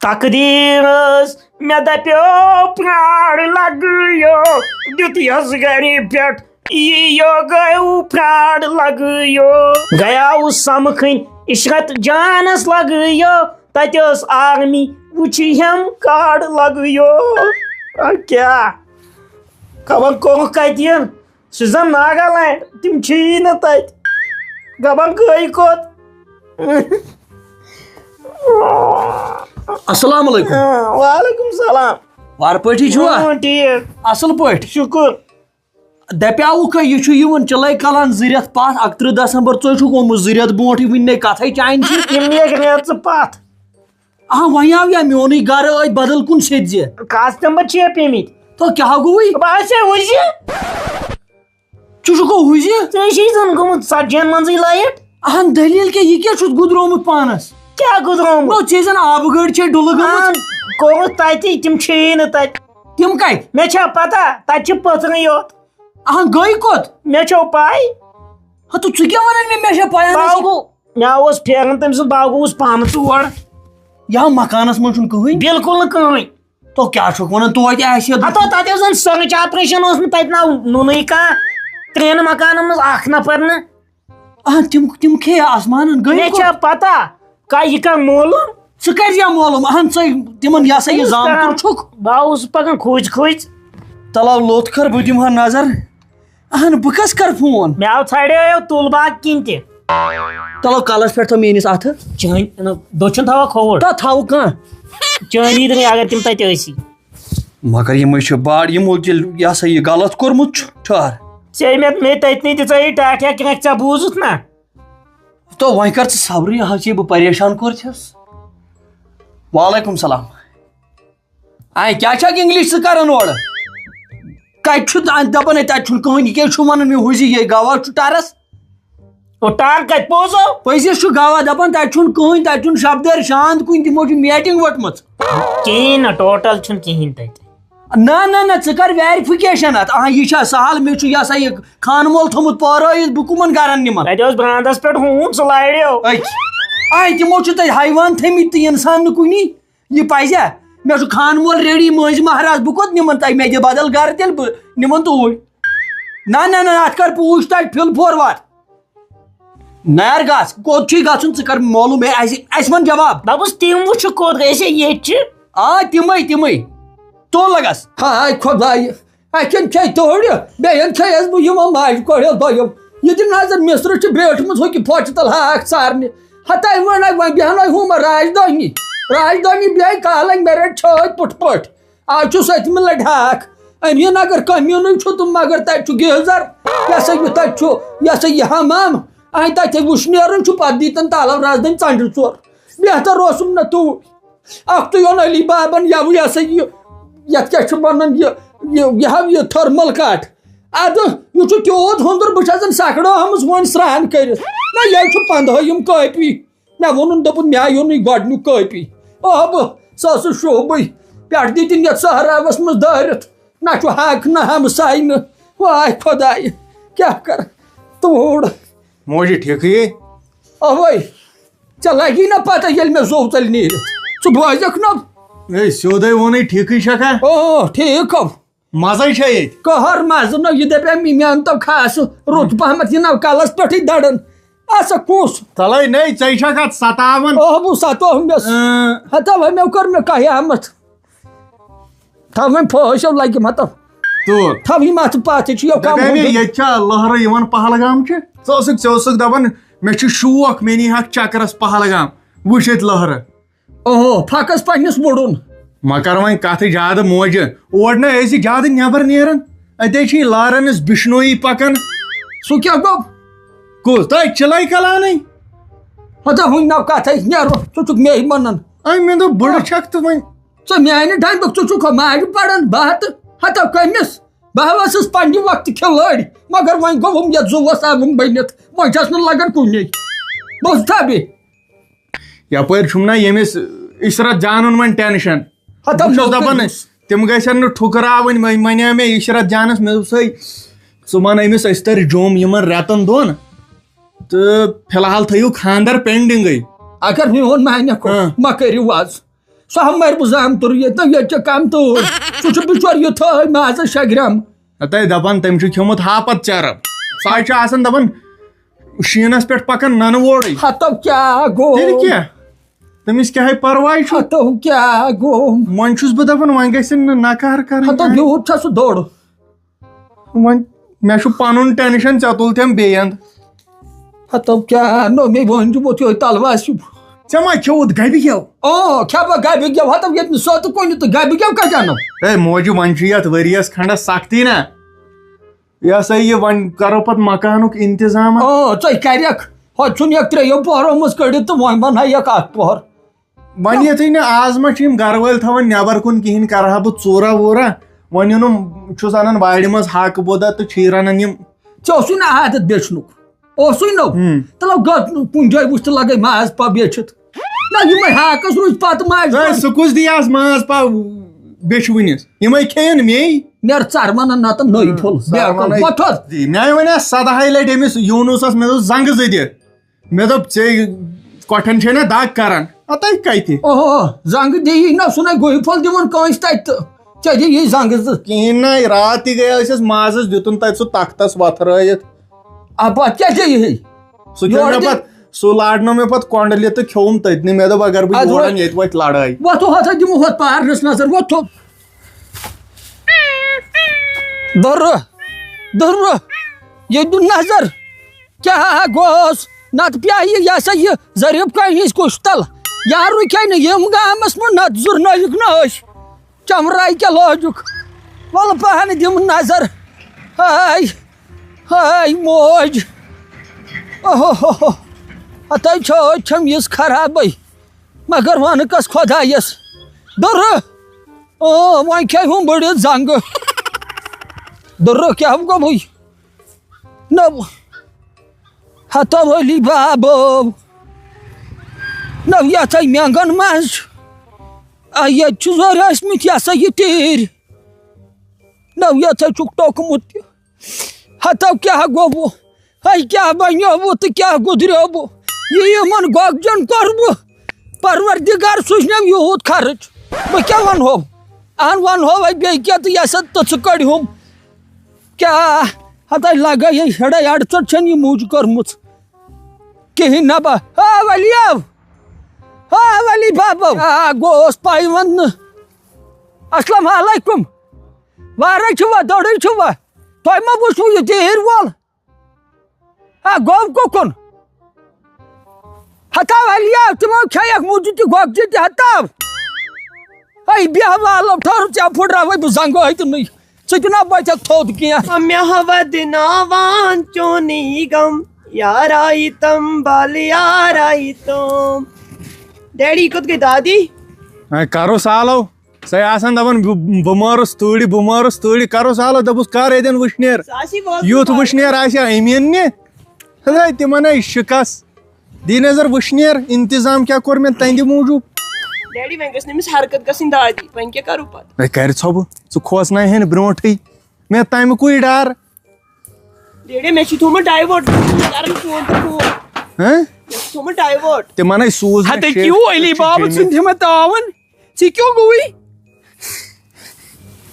تقدیر مے دپیو پرٛاڑ لگٲیِو دِتیَس گرِ پٮ۪ٹھ یِیو گٔیو پرٛاڑ لگٲیِو گٔیاوُس سمکھٕنۍ عشرت جانس لگٲیِو تتہِ ٲس آرمی وٕچھِہم کاڑ لگٲیِو کیٛاہ خبر کوٚرُکھ کتہِ یِن سُہ زن ناگالینڈ تِم چھِیی نہٕ تتہِ خبر گٔے کوٚت السلام علیکم وعلیکم السلام وار پٲٹھی چھُوا ٹھیٖک اصل پٲٹھۍ شُکُر دپیاوُکھ یہِ چھُ یِوان چِلے کلان 2 رٮ۪تھ پتھ 31 دسمبر ژٕ چھُکھ آمُت 2 رٮ۪تھ برونٹھٕے وٕنہِ نے کتھے چانہِ چھِ تِم نیکھ ریژٕ پتھ وۄنۍ آو یا میونٕے گرٕ ٲدۍ بدل کُن سیٚدزِ کسٹمر چھِ پیمٕتۍ تو کیٛاہ گوٚوُے بہٕ آسے ہُزِ ژٕ چھُکھ ہُزِ ژےٚ چھُے زن گوٚمُت 40 منٛزٕے لایٹ اہن دلیٖل کیٛاہ یہِ کیٛاہ چھُس گُدرومُت پانس کیٛاہ گُزرومُت ژےٚ زن آبہٕ گٲڑۍ چھے ڈُلہٕ گٔمٕژ کوٚرُکھ تتی تِم چھِیی نہٕ تتہِ تِم کتہِ مےٚ چھا پتہ تتہِ چھِ پٔژھنٕے یوت اہن گٔے کوٚت مےٚ چھو پاے تہٕ ژٕ کیٛاہ ونان مےٚ چھا پاے باو گوٚو مےٚ اوس پھیران تٔمۍ سُنٛد باو گوٚوُس پانہٕ تور یا مکانس منٛز چھُنہٕ کٕہٕنۍ بِلکُل نہٕ کٕہٕنۍ تو کیٛاہ چھُکھ ونان توتہِ آسہِ ہتو تتہِ اوس زن سٔرٕچ آپریشن اوس نہٕ تتہِ نُنٕے کانٛہہ 3 مکانن منٛز اکھ نفر نہٕ اہن تِم کھے آسمانن گٔے مےٚ چھا پتہ یہِ کر معلوٗم ژٕ کر یا معلوم اہن ژٕ تِمن یہ سا یہِ زامتُر چھُکھ بہٕ اوسُس پکان کھوٗژ تلو لوٚت کر بہٕ دِمہٕ ہا نظر اہن بہٕ کس کر فون مےٚ آو ژھاڑیو تُل باغ کِنۍ تہِ تلو کلس پٮ۪ٹھ تھٲو میٲنِس اتھٕ چٲنۍ دٔچھُن تھاوا کھووُر تھاو کانٛہہ چٲنی دٕنۍ اگر تِم تتہِ ٲسی مگر یِمے چھِ باڑ یِمو تیٚلہِ یہ سا یہِ غلط کوٚرمُت چھُ ٹھہر ژےٚ مےٚ تتنٕے دِژے یہِ ٹاٹھیا کرٛٮ۪کھ ژےٚ بوٗزُتھ نا تو وۄنۍ کر ژٕ صبرٕے حظ بہٕ پریشان کوٚرتھس وعلیکم السلام کیٛاہ چھکھ انگلش ژٕ کران اورٕ کتہِ چھُ دپان تتہِ چھُنہٕ کٕہٕنۍ یہِ کیٛازِ چھُ ونان مےٚ ہُزِ یے گوا چھُ ٹرس ٹار کتہِ پوزو پٔزِس چھُ گوا دپان تتہِ چھُنہٕ کٕہٕنۍ تتہِ چھُنہٕ شبدر شانت کُنہِ تِمو چھِ میٹنگ ؤٹمٕژ کِہیٖنۍ نہٕ ٹوٹل چھُنہٕ کِہیٖنۍ تتہِ نہ ژٕ کر ویرفِکیشن اتھ یہِ چھا سہل مےٚ چھُ یہ سا یہِ خانہٕ مول تھوٚمُت پٲرٲیِتھ بہٕ کٕمن گرن نِمن تتہِ اوس برانٛدس پٮ۪ٹھ ہوٗن سُہ لاریو تِمو چھُ تتہِ حیوان تھٲمٕتۍ تہٕ انسان نہٕ کُنی یہِ پزیا مےٚ چھُ خانہٕ مول ریڈی مٲنٛزِ مہراز بہٕ کوٚت نِمن تۄہہِ مےٚ دِ بدل گرٕ تیٚلہِ بہٕ نِمن توٗرۍ نہ اتھ کر پوٗچھ تتہِ فِل فور نیر گژھ کوٚت چھُے گژھُن ژٕ کر معلوٗم اسہِ ون جواب دپُس تِم وٕچھِ کوٚت گژھِ ییٚتہِ چھِ تِمے تو لگس ہاے خۄداے اَتٮ۪ن کھے تورِ بیٚیَن کھیٚیَس بہٕ یِمو ماجہِ کوڑیو دۄیو یہِ دِ نظر مِسرٕ چھِ بیٖٹھمٕژ ہوٚکہِ پھۄچہِ تل ہاکھ ژارنہِ ہتاے وۄنۍ بیٚہنٲے ہُمہٕ راجدھانی بیٚیہِ کالنگ مےٚ رٔٹۍ چھٲتۍ پٕٹھ پٲٹھۍ آز چھُ سٔتمہِ لٹہِ ہاکھ أمیٖن اگر کٔمیٖنٕے چھُ تہٕ مگر تتہِ چھُ گیٖزر یہ سا یہِ تتہِ چھُ یہ سا یہِ حمام تتہِ وٕشنیرٕے چھُ پتہٕ دیٖتن تالو رزدٕنۍ ژنٛڈٕ ژور بہتر اوسُم نہٕ توٗرۍ اکھ تُے اوٚن علی بابن یہ سا یہِ یتھ کیٛاہ چھُ ونان یہِ تھٔرمل کٹ ادٕ یہِ چھُ تیوٗت ہُنٛدُر بہٕ چھَس سکڑٲمٕژ وۄنۍ سرٛان کٔرِتھ نہ ییٚلہِ چھُ 15 کٲپی مےٚ ووٚنُن دوٚپُن مےٚ آیو نہٕ گۄڈنیُک کٲپی بہٕ سۄ ٲسٕس شوٗبٕے پٮ۪ٹھ دِتِن یتھ سہراوس منٛز دٲرِتھ نہ چھُ حق نہ ہمساے نہٕ واے خۄداے کیٛاہ کر توڑ موجی ٹھیکٕے اوے ژےٚ لگی نا پتہ ییٚلہِ مےٚ زوٚو تیٚلہِ نیٖرِتھ ژٕ بوزکھ نا سیوٚدُے ووٚنُے ٹھیکٕے چھکھا ٹھیٖک مزے چھا ییٚتہِ کٔہر مزٕ نو یہِ دپے مےٚ انتو خاصہٕ رُت پہمتھ یہِ نو کلس پٮ۪ٹھٕے دڑان اسا کُس تلے نے ژے چھکھ اتھ ستاوان بہٕ ستومس ہتا وۄنۍ کوٚر مےٚ قیامت تھو وۄنۍ پھٲسِو لگہِ مطلب تھو یِم اتھ پتہٕ چھِ ییٚتہِ چھا لہرٕ یِوان پہلگام چھِ ژٕ اوسُکھ دپان مےٚ چھُ شوق مےٚ نی ہکھ چکرس پہلگام وٕچھ ییٚتہِ لہرٕ پھکس پننس وُڑُن مگر وۄنۍ کتھ زیادٕ موجہِ اور نہ ٲسۍ زیادٕ نٮ۪بر نیران اتے چھِ لارنس بشنویی پکان سُہ کیٛاہ گوٚو کُس تۄہہِ چِلے کلانٕے ہتا وٕنۍ نو کتھے نیرو ژٕ چھُکھ مے ونان مےٚ دوٚپ بٕڑٕ چھکھ تہٕ وۄنۍ ژٕ میانہِ ڈنٛڈُک ژٕ چھُکھ ماجہِ پران بہٕ ہتا کٔمِس بہٕ ٲسٕس پننہِ وقتہٕ کھلٲڑۍ مگر وۄنۍ گوٚوُم یتھ زُوس آوُم بٔنِتھ وۄنۍ چھس نہٕ لگان کُنے بوٗزتھا بیٚیہِ یپٲرۍ چھُم نا ییٚمِس عشرت جانُن وۄنۍ ٹینشن بہٕ چھُس دپان تِم گژھن نہٕ ٹھُکراوٕنۍ وۄنۍ ونیو مےٚ عشرت جانس مےٚ دوٚپسے ژٕ ون أمِس أسۍ تر جوٚم یِمن رٮ۪تن دۄن تہٕ فی الحال تھٲیِو خاندر پینڈنگٕے اگر میون مانیکھ ما کٔرِو آز سہ مر بہ زامتر یہ کم تور سہ بچور یہ ماز شگرم ہتاے دپان تم کھیومت ہاپت چرب سہ آسان دپان شینس پہ پکان نن ووڑے ہتو کیا گو تیل کیا تمس کیا پرواے ہتو کیا گو وۄنۍ چھُس بہٕ دپان وۄنۍ گژھن نہٕ نکار ہتو کرٕنۍ یوٗت چھا سُہ دوٚر وۄنۍ مےٚ چھُ پنُن ٹینشن ژےٚ تُلتھٮ۪م بیٚیہِ اند ہتو کیا نو مے ونجمت یہ تلواس ژےٚ ما کھیوٚوُتھ گبہِ گٮ۪و کھیپا گبہِ گٮ۪و ہتو ییٚتہِ نہٕ سۄتہٕ کُنہِ تہٕ گبہِ گٮ۪و کتہِ انو اے موجی وۄنۍ چھُ یتھ ؤرِیس کھنڈس سختی نا یہ ہسا یہ وۄنۍ کرو پتہٕ مکانُک انتظام ژٕ کریکھ ہۄ چھُن یک ترٛیٚیو پہرو منٛز کٔڑِتھ تہٕ وۄنۍ بنٲیکھ اکھ پہر وۄنۍ یِتھُے نہٕ آز ما چھِ یِم گرٕ وٲلۍ تھاوان نٮ۪بر کُن کِہینۍ کرہا بہٕ ژوٗرا ووٗرا وۄنۍ اوٚنُم چھُس انان وارِ منٛز ہاکہٕ بودا تہٕ چھِ رنان یِم ژےٚ اوسُے نہ عادت بیچنُک اوسُے نو تہٕ لو گژھ کُنہِ جایہِ وٕچھ تہٕ لگے ماز پا بیچھِتھ نہ یِمے ہاکس روٗزۍ پتہٕ ماز سُہ کُس دِیاس ماز پاو بیچھوٕنِس یِمے کھیٚیَن میٚے نیر ژرمن نتہٕ نٔے پھُل مےٚ وَنیٛا 17 لٹہِ أمِس یوٗنوٗسس مےٚ دوٚپ زنٛگہٕ زٕ دِ مےٚ دوٚپ ژےٚ کۄٹھٮ۪ن چھے نا دگ کران اَتَے کتہِ زنٛگہٕ دِیی نہ سُہ نَے گوٚہہِ پھوٚل دِوان کٲنٛسہِ تتہِ تہٕ ژےٚ دِیی زنٛگہٕ زٕ کِہینۍ نہ راتھ تہِ گٔیے أسۍ مازس دِتُن تتہِ سُہ تختس وۄتھرٲیِتھ پتہٕ کیٛاہ دِیہِ سُہ کھیوٚو مےٚ پتہٕ سُہ لارنو مےٚ پتہٕ کۄنڈلہِ تہٕ کھیوٚوُم تٔتنٕے مےٚ دوٚپ اگر بہٕ یور ییٚتہِ وۄتھِ لڑٲے وۄتھو ہسا دِمو ہۄتھ پارنس نظر وۄتھو دُرٕ یہِ دیُن نظر کیٛاہ گوٚوس نتہٕ پیٚیہِ یہِ ہسا یہِ ظریٖف کامہِ ہِنٛز کُشتل یا رُکے نہٕ یِم گامس منٛز نتہٕ زُرنٲیِکھ نہٕ أسۍ چمراے کیٛاہ لٲجُکھ ولہٕ پہن دِم نظر ہاے ہاے موج ہتاے چھم یِژھ خرابٕے مگر ون کس خۄدایس دُرٕ وۄنۍ کھیٚیہِ ہُم بٔڑِتھ زنٛگہٕ دُرٕ کیٛاہ گوٚوُے نہ ہتو علی بابو نہ یتھے مینٛگن منٛز ییٚتہِ چھُ زورِ ٲسمٕتۍ یہِ ہسا یہِ تیٖرۍ نہ یتھے چھُکھ ٹوٚکمُت تہِ ہتو کیٛاہ گوٚوُ ہے کیٛاہ بنیووُ تہٕ کیٛاہ گُدریووُ یہِ یِمن گۄگجن کوٚر بہٕ پروردِگار سوٗزنٮ۪م یوٗت خرٕچ بہٕ کیٛاہ ونہو ونہو وۄنۍ بیٚیہِ کینٛہہ تہٕ یہِ ہسا تٕژٕ کٔڑہُم کیٛاہ ہتاے لگے ہے ہڑے اڑژٹ چھنہٕ یہِ موج کٔرمٕژ کِہینۍ نہ با ولی بابو گوٚوُس پاے وننہٕ السلام علیکم وارے چھُوا دوٚرٕے چھُوا تۄہہِ ما وٕچھوُ یہِ تیٖر وول گوٚو کُکُن ہتاو علیو تِمو کھیٚیکھ موٗجوٗد تہِ گۄگجہِ تہِ ہتاو ہے بیٚہہ والو ٹھٔہر ژےٚ پھٕٹراوے بہٕ زنٛگہٕ أتنٕے ژٕ تہِ نہ بچکھ تھوٚد کینٛہہ مےٚ ودناوان چونٕے غم یارایتم بل یارایتم ڈیڈی کوٚت گٔے دادی کرو سالو سۄ آسان دپان بہٕ مارُس تۭرِ کرو سالو دوٚپُس کر ییٚتٮ۪ن وٕشنیر یُتھ وٕشنیر آسہِ أمیٖن نہِ ہَے تِمن ہے شِکس دی نظر وٕشنیر انتظام کیٛاہ کوٚر مےٚ تہنٛدِ موٗجوٗب ڈیڈی وۄنۍ گٔژھ نہٕ أمِس حرکت گژھٕنۍ دادی وۄنۍ کیٛاہ کرو پتہٕ ہے کرِ ژھۄبہٕ ژٕ کھوژناوہن برونٛٹھٕے مےٚ تمہِ کُے ڈر ڈیڈی مےٚ چھُ تھوٚومُت ڈایوٲٹ کران فون تہٕ فون مےٚ چھُ تھوٚومُت ڈایوٲٹ تِمن ہے سوٗز ہتاے کیوں علی بابو ژٕ دِ تاون ژٕ کیوں گوٚوُے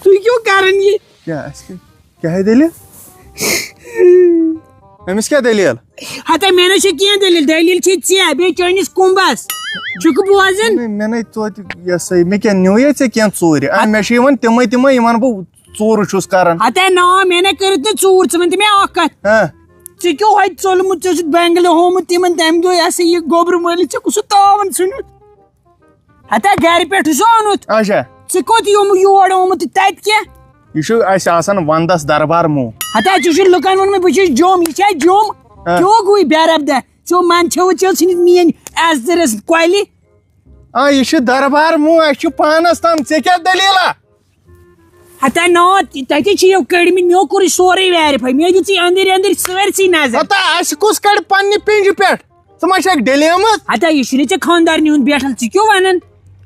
تُہۍ کیوں کران یہِ کیٛاہ ہے دٔلیٖل أمِس کیٛاہ دٔلیٖل ہتاے مےٚ نَے چھِ کینٛہہ دٔلیٖل چھِ ژےٚ بیٚیہِ چٲنِس کُمبس چھُکھ بوزان مےٚ نَے توتہِ یہِ ہسا مےٚ کیٛاہ نیوٗیا ژےٚ کینٛہہ ژوٗرِ مےٚ چھِ یِوان تِمے یِمن بہٕ ژوٗرٕ چھُس کران ہتاے نا مےٚ نَے کٔرِتھ نہٕ ژوٗر ژٕ ؤنۍ تہٕ مےٚ اکھ کتھ ژےٚ کیوں ہوٚتہِ ژوٚلمُت ژےٚ اوسُتھ بینگلہٕ ہومُت تِمن تمہِ دۄہ یہِ ہسا یہِ گوبرٕ مٲلِس ژےٚ کُس تاوان ژھٕنِتھ ہتاے گرِ پٮ۪ٹھٕ چھُ اوٚنمُت اچھا ژٕ کوٚت یور آمُت تتہِ کیٛاہ یہِ چھُ اسہِ آسان ونٛدس دربار موٗ ہتاے ژےٚ چھُے لُکن ووٚنمُت بہٕ چھُس جوٚم یہِ چھا جوٚم کیوں گوٚوُے بیربدہ ژےٚ منٛدچھوُ ژےٚ ژھٕنِتھ میٲنۍ عزتٕرس کۄلہِ یہِ چھُ دربار موٗ اسہِ چھُ پانس تام ژےٚ کیٛاہ دٔلیٖلا ہتاے نا تتہِ چھِ یِم کٔڑمٕتۍ مےٚ کوٚر یہِ سورُے ویرِفاے مےٚ دِژٕے أنٛدٕرۍ سٲرسٕے نظر اسہِ کُس کڑِ پننہِ پیٚنجہِ پٮ۪ٹھ ژٕ ما چھکھ ڈلیمٕژ ہتاے یہِ چھُنہٕ ژےٚ خانٛدارنہِ ہُنٛد بیٹھل ژٕ کیوں ونان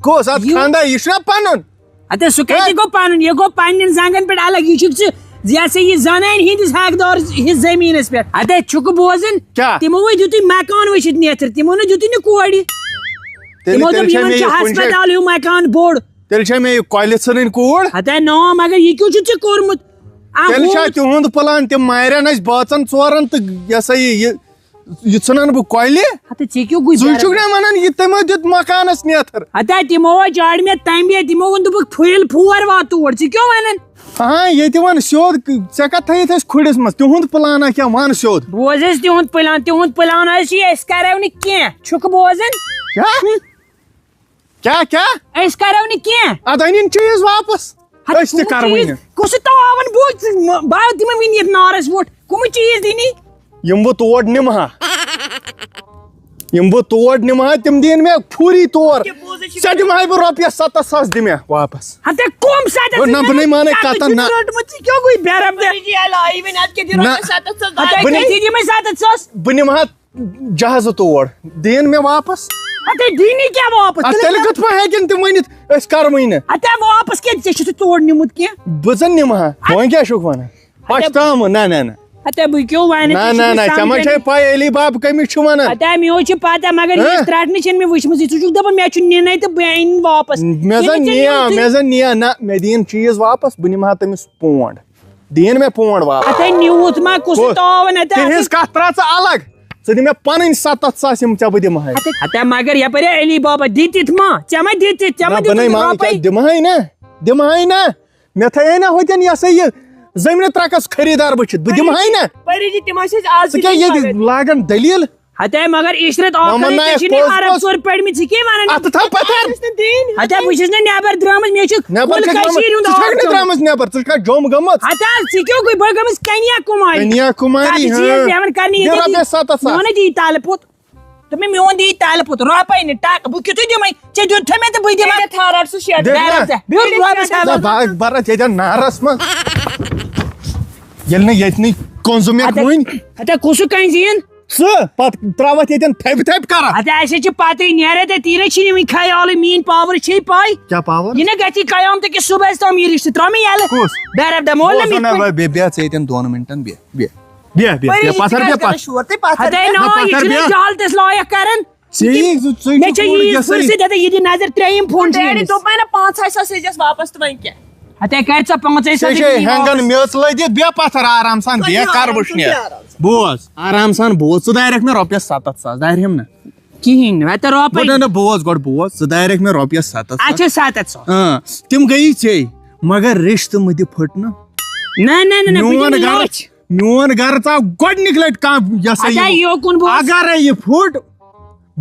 کُس اتھ خانٛدار یہِ چھُنا پنُن ہتاے سُہ کتہِ گوٚو پنُن یہِ گوٚو پننٮ۪ن زنٛگن پٮ۪ٹھ الگ یہِ چھُکھ ژٕ یہِ ہسا یہِ زنانہِ ہٕنٛدِس حقدار ہِس زٔمیٖنس پٮ۪ٹھ ہتاے چھُکھ بوزان تِمو دِتُے مکان وٕچھِتھ نیتھر تِمو نہٕ دِتُے نہٕ کورِ تمو دوٚپ یِمن چھُ ہسپتال ہیوٗ مکان بوٚڑ تیٚلہِ چھا مےٚ یہِ کۄلہِ ژھٕنٕنۍ کوٗر ہتے نا مگر یہِ کیٛاہ چھُتھ ژےٚ کوٚرمُت تیٚلہِ چھا تِہُنٛد پلان تِم مارن اَسہِ بٲژن ژورن تہٕ یہِ ہسا یہِ ژھٕنن بہٕ کۄلہِ ہتے ژےٚ کیٛاہ گوٚے ژٕ چھُکھ نا ونان یہِ تِمو دیُت مکانس نیتھر ہتے تِمو چاڑ مےٚ تمبے تِمو ووٚن دوٚپُکھ پھٕلۍ پھور وات تور ژٕ کیٛاہ ونان ہاں ییٚتہِ ون سیوٚد ژےٚ کتھ تھٲیِتھ اَسہِ کھُرِس منٛز تِہُنٛد پلانہ کیٛاہ ون سیوٚد بوز حظ تِہُنٛد پلان حظ چھُ یہِ أسۍ کرو نہٕ کینٛہہ چھُکھ بوزان کیٛاہ أسۍ کرو نہٕ کینٛہہ ادٕ أنِن چیٖز واپس أسۍ تہِ کرو وۄنۍ کُس تاون بوٗز بہٕ دِمے وٕنہِ یتھ نارس ووٚٹھ کٕم چیٖز دِنی یِم بہٕ تور نِمہٕ ہا تِم دِن مےٚ پھوٗری طور ژےٚ دِمہٕ ہاے بہٕ رۄپیس 7,000 دِ مےٚ واپس ہتے کم ساتھ نہ بہٕ نَے مانے کتن نہ کیٛاہ گوٚے بیرب دِمے 7,000 بہٕ نِمہٕ ہا جہازٕ تور دِن مےٚ واپس ہتے دِنی کیٛاہ واپس تیٚلہِ کِتھ پٲٹھۍ ہیٚکن تِم ؤنِتھ أسۍ کروٕے نہٕ ہتے واپس کیٛاہ ژےٚ چھُتھ تور نیوٗمُت کینٛہہ بہٕ زن نِمہٕ ہا وۄنۍ کیٛاہ چھُکھ ونان پچھتاومہٕ نہ ہتے بہٕ کیٛاہ ونہٕ نہ ژےٚ ما چھے پاے علی باب کٔمِس چھُ ونان ہتے مےٚ حظ چھِ پتہ مگر یہِ ترٛٹنہٕ چھنہٕ مےٚ وٕچھمٕژ ژٕ چھُکھ دپان مےٚ چھُ نِنٕے تہٕ بہٕ اَنہٕ واپس مےٚ زن نِیا نہ مےٚ دِیِن چیٖز واپس بہٕ نِمہٕ ہا تٔمِس پونٛڈ دِیِن مےٚ پونٛڈ واپس ہتے نیوٗتھ ما کُس تاون تِہنٛز کتھ ترٛاو ژٕ الگ ژٕ دِ مےٚ پنٕنۍ 7,000 یِم ژےٚ بہٕ دِمہٕ ہا ہتے مگر یپٲرۍ علی بابا دِتِتھ ما ژےٚ ما دِتِتھ ژےٚ ما دِمہٕ ہاے نہ مےٚ تھٲیے نہ ہوٚتٮ۪ن یہِ ہسا یہِ زٔمیٖنہٕ ترٛکس خریٖدار وٕچھِتھ بہٕ دِمہٕ ہاے نہ ژٕ کیٛاہ ییٚتہِ لاگان دٔلیٖل ہتے مگر عشرت عرب ژور پٔرمٕتۍ ژٕ کیٛاہ ونان اتھٕ تھاو پتھر ہتے بہٕ چھُس نہٕ نیبر درٛامٕژ مےٚ چھُ ژٕ چھکھ نہٕ درٛامٕژ نیبر ژٕ چھکھا جوٚم گٔمٕژ ہتے ژٕ کیٛاہ گوٚے بہٕ گٔمٕژ کنیاکُماری رۄپیس 7,000 میون دی تالہٕ پوٚت دوٚپمے میون دی تالہٕ پوٚت رۄپے نہٕ ٹکہٕ بہٕ کیُتھُے دِمے ژےٚ دیُتتھے مےٚ تہٕ بہٕ دِمے برت ییٚتٮ۪ن نارس منٛز ییٚلہِ نہٕ ییٚتہِ نٕے کۄنٛزٕ مےٚ کٕنۍ ہتے کُسُہ کنہِ زیٖن ژٕ پتہٕ ترٛاوتھ ییٚتٮ۪ن تھپہِ کران ہتے اَسے چھِ پتہٕ نیرے تہٕ تیٖرے چھِنہٕ وٕنہِ خیالٕے میٛٲنۍ پاور چھے پاے کیٛاہ پاور یہِ نہ گژھی قیامتہٕ کِس صُبحس تام یہِ رِشتہٕ ترٛاو مےٚ ییٚلہٕ بیرب دہ مول نہ بیٚہہ ژٕ ییٚتٮ۪ن 2 مِنٹن ہتے نا یہِ چھُنہٕ جالتس لایق کران مےٚ چھِ ییٖژ فٕرسَت ہتے یہِ دِ نظر 3یِم فون ہتے کر ژٕ 5,000 ہینگن میژ لٔدِتھ بیٚہہ پتھر آرام سان بیٚہہ کر وٕشنیر بوز آرام سان بوز ژٕ دارکھ مےٚ رۄپیس 7,000 دارہم نہ کِہیٖنۍ نہٕ ہتے رۄپے نہ بوز گۄڈٕ بوز ژٕ دارکھ مےٚ رۄپیس 7,000 اچھا 7,000 تِم گٔیی ژےٚ مگر رِشتہٕ مہٕ دِ پھٕٹنہٕ میون گرٕ ژاو گۄڈنِکۍ لٹہِ کانٛہہ یہِ ہسا یوکُن اگرے یہِ پھُٹ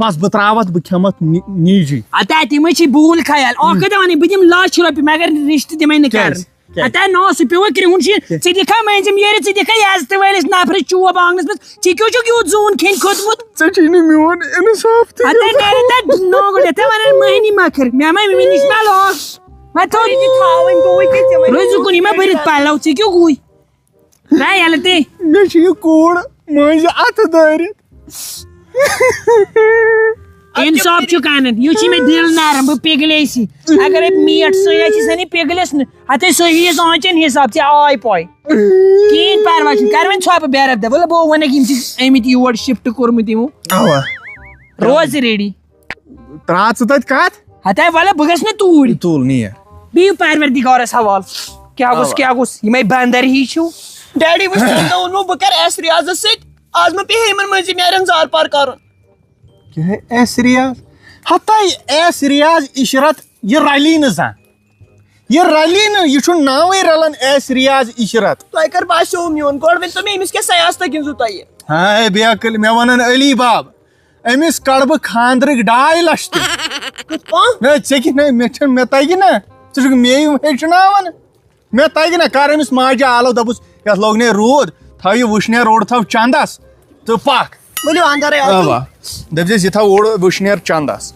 بس بہٕ ترٛاوتھ بہٕ کھٮ۪متھ نیٖجی ہتے تِمے چھِ بوٗل خیال اکھ کتھ ونے بہٕ دِمہٕ 1,00,000 رۄپیہِ مگر رِشتہٕ دِمے نہٕ کرنہٕ ہتے نا سُہ پیوٚوُ کرٛہُن شیٖن ژٕ دِکھا مٔنٛزِم ییٚرِ ژٕ دِکھا عزتہٕ وٲلِس نفرس چوب آنگنس منٛز ژےٚ کیٛاہ چھُکھ یوٗت زوٗن کھٮ۪نۍ کھوٚتمُت ژےٚ چھُے نہٕ میون اِنصاف تہِ ہتے نیرِ تتہِ نوگُڑ یتھے ونان مٔہنی مکھٕر مےٚ ما نِش ما لاگ روز اُکُن یہِ ما بٔرِتھ پلو ژےٚ کیٛاہ گوٚے ترٛاو ییٚلہٕ تے مےٚ چھِ یہِ کوٗر مٔنٛزۍ اَتھٕ دٲرِتھ انصاف چھُکھ انان یہِ چھُ مےٚ دِل نرم بہٕ پِگلیسی اگرے میٖٹھ سۭتۍ چھِ سنی پِگلس نہٕ ہتے صحیح آنچن حساب ژےٚ آے پاے کِہیٖنۍ پرواے چھُنہٕ کر وۄنۍ ژھۄپہٕ بیرب دہ ولہٕ بہٕ ونکھ یِم چھِ آمٕتۍ یور شفٹ کوٚرمُت یِمو روز ریڈی ترٛاو ژٕ تتہِ کتھ ہتے ولہٕ بہٕ گژھٕ نہٕ توٗرۍ تُل نیر بِہِو پروردِگارس حوالہٕ کیٛاہ گوٚژھ یِمے بندر ہی چھِو ڈیڈی ووٚنمو بہٕ کرٕ ایس ریاضس سۭتۍ آز ما پیٚیہِ یِمن مٔنٛزِم یارٮ۪ن زار پار کرُن کیٛاہ ایس ریاض ہتے ایس ریاض عشرت یہِ رلی نہٕ زانٛہہ یہِ رلی نہٕ یہِ چھُنہٕ ناوٕے رلان ایس ریاض عشرت تۄہہِ کر باسیو میون گۄڈٕ ؤنۍتو مےٚ أمِس کیٛاہ سیاستہ گِنٛزوٕ تۄہہِ ہاے بیکٕل مےٚ ونان علی باب أمِس کڑٕ بہٕ خانٛدرٕکۍ 2,00,000 تہِ ژےٚ کہِ مےٚ تگہِ نا ژٕ چھُکھ مے ہیٚچھناوان مےٚ تگہِ نا کر أمِس ماجہِ آلو دپُس یتھ لوگ نے روٗد تھاو یہِ وٕشنیر اوٚڑ تھاو چندس تہٕ پکھ ؤلِو اندرے دپزٮ۪س یہِ تھاو اوٚڑ وٕشنیر چندس